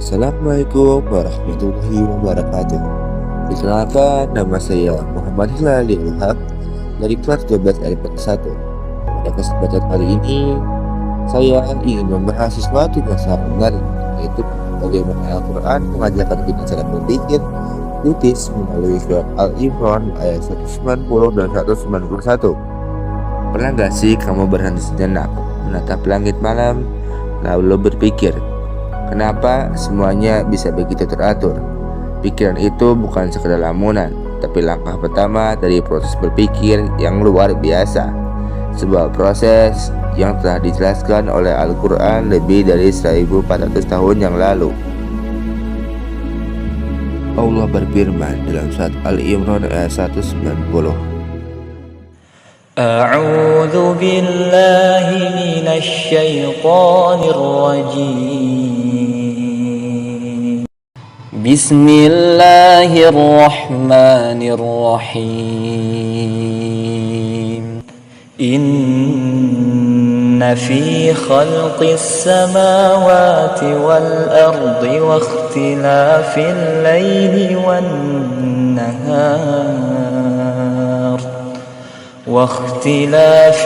Assalamualaikum warahmatullahi wabarakatuh. Perkenalkan, nama saya Muhammad Hilal Ilham dari kelas 12 LPT 1. Pada kesempatan kali ini, saya ingin membahas sesuatu yang sangat menarik, yaitu bagaimana Al-Quran mengajarkan kita cara berpikir kritis melalui surat Al-Imran ayat 190 dan 191. Pernah gak sih kamu berhenti sejenak, menatap langit malam, lalu berpikir, kenapa semuanya bisa begitu teratur? Pikiran itu bukan sekedar lamunan, tapi langkah pertama dari proses berpikir yang luar biasa. Sebuah proses yang telah dijelaskan oleh Al-Quran lebih dari 1400 tahun yang lalu. Allah berfirman dalam surat Al-Imran ayat 190. أعوذ بالله من الشيطان الرجيم بسم الله الرحمن الرحيم إن في خلق السماوات والأرض واختلاف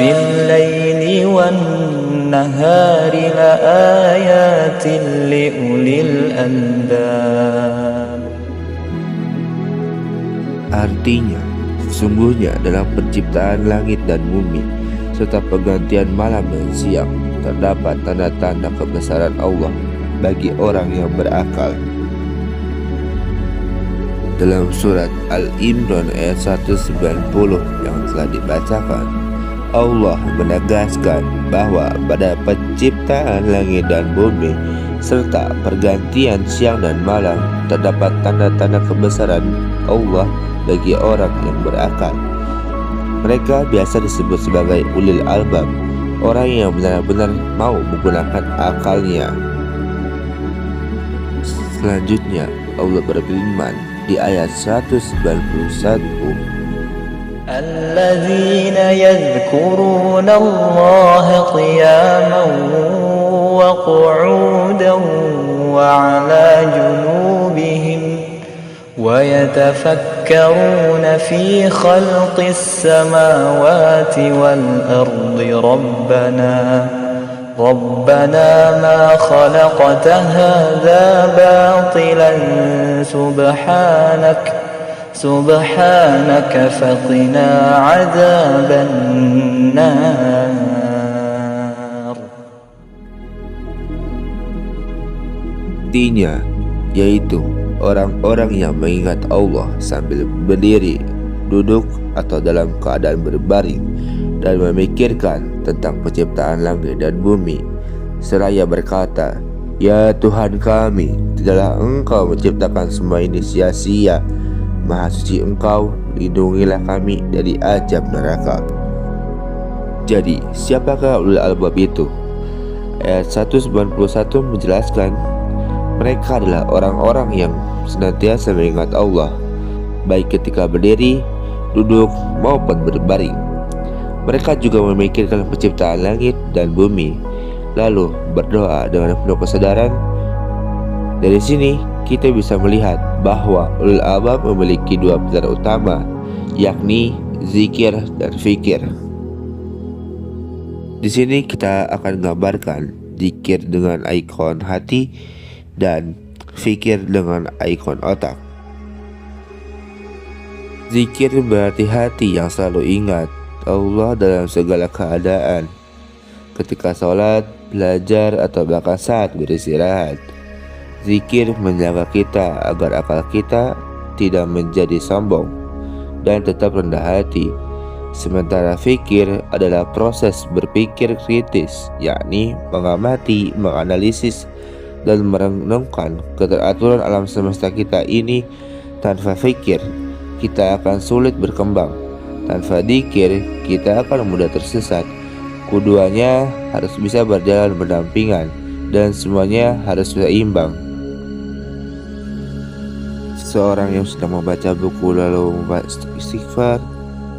الليل والنهار لآيات لأولي الألباب. Artinya, sesungguhnya dalam penciptaan langit dan bumi serta pergantian malam dan siang terdapat tanda-tanda kebesaran Allah bagi orang yang berakal. Dalam surat Al-Imran ayat 190 yang telah dibacakan, Allah menegaskan bahwa pada penciptaan langit dan bumi serta pergantian siang dan malam terdapat tanda-tanda kebesaran Allah bagi orang yang berakal. Mereka biasa disebut sebagai ulil albab, orang yang benar-benar mau menggunakan akalnya. Selanjutnya Allah berfirman di ayat 191, الذين يذكرون الله قياما وقعودا وعلى جنوبهم ويتفكرون في خلق السماوات والأرض ربنا ما خلقت هذا باطلا سبحانك فقنا عذاب النار. Artinya yaitu orang-orang yang mengingat Allah sambil berdiri, duduk, atau dalam keadaan berbaring dan memikirkan tentang penciptaan langit dan bumi, seraya berkata, "Ya Tuhan kami, tidaklah Engkau menciptakan semua ini sia-sia. Maha suci Engkau, lindungilah kami dari azab neraka." Jadi, siapakah ulul albab itu? Ayat 191 menjelaskan, mereka adalah orang-orang yang senantiasa mengingat Allah, baik ketika berdiri, duduk, maupun berbaring. Mereka juga memikirkan penciptaan langit dan bumi, lalu berdoa dengan penuh kesadaran. Dari sini kita bisa melihat bahwa ulul albab memiliki dua pilar utama, yakni zikir dan fikir. Di sini kita akan menggambarkan zikir dengan ikon hati dan fikir dengan ikon otak. Zikir berarti hati yang selalu ingat Allah dalam segala keadaan, ketika sholat, belajar, atau bahkan saat beristirahat. Zikir menjaga kita agar akal kita tidak menjadi sombong dan tetap rendah hati. Sementara fikir adalah proses berpikir kritis, yakni mengamati, menganalisis, dan merenungkan keteraturan alam semesta kita ini. Tanpa fikir, kita akan sulit berkembang. Tanpa dzikir, kita akan mudah tersesat. Keduanya harus bisa berjalan berdampingan dan semuanya harus seimbang. Seorang yang sedang membaca buku lalu membaca istighfar,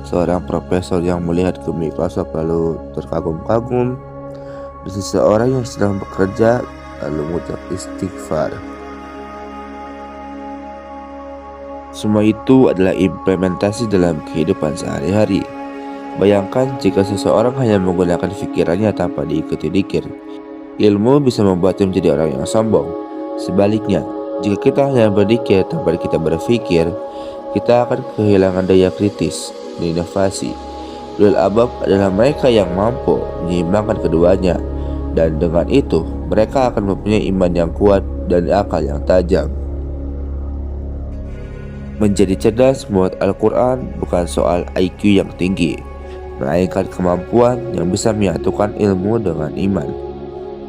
seorang profesor yang melihat ke Microsoft lalu terkagum-kagum, dan seseorang yang sedang bekerja lalu mengucap istighfar. Semua itu adalah implementasi dalam kehidupan sehari-hari. Bayangkan jika seseorang hanya menggunakan pikirannya tanpa diikuti zikir. Ilmu bisa membuatnya menjadi orang yang sombong. Sebaliknya, jika kita hanya berzikir tanpa kita berpikir, kita akan kehilangan daya kritis dan inovasi. Ulul albab adalah mereka yang mampu menyeimbangkan keduanya, dan dengan itu mereka akan mempunyai iman yang kuat dan akal yang tajam. Menjadi cerdas menurut Al-Quran bukan soal IQ yang tinggi, melainkan kemampuan yang bisa menyatukan ilmu dengan iman.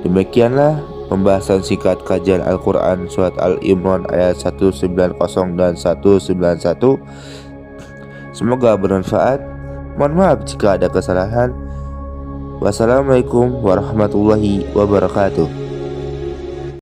Demikianlah pembahasan singkat kajian Al-Quran Surat Al-Imran ayat 190 dan 191. Semoga bermanfaat. Mohon maaf jika ada kesalahan. Wassalamualaikum warahmatullahi wabarakatuh.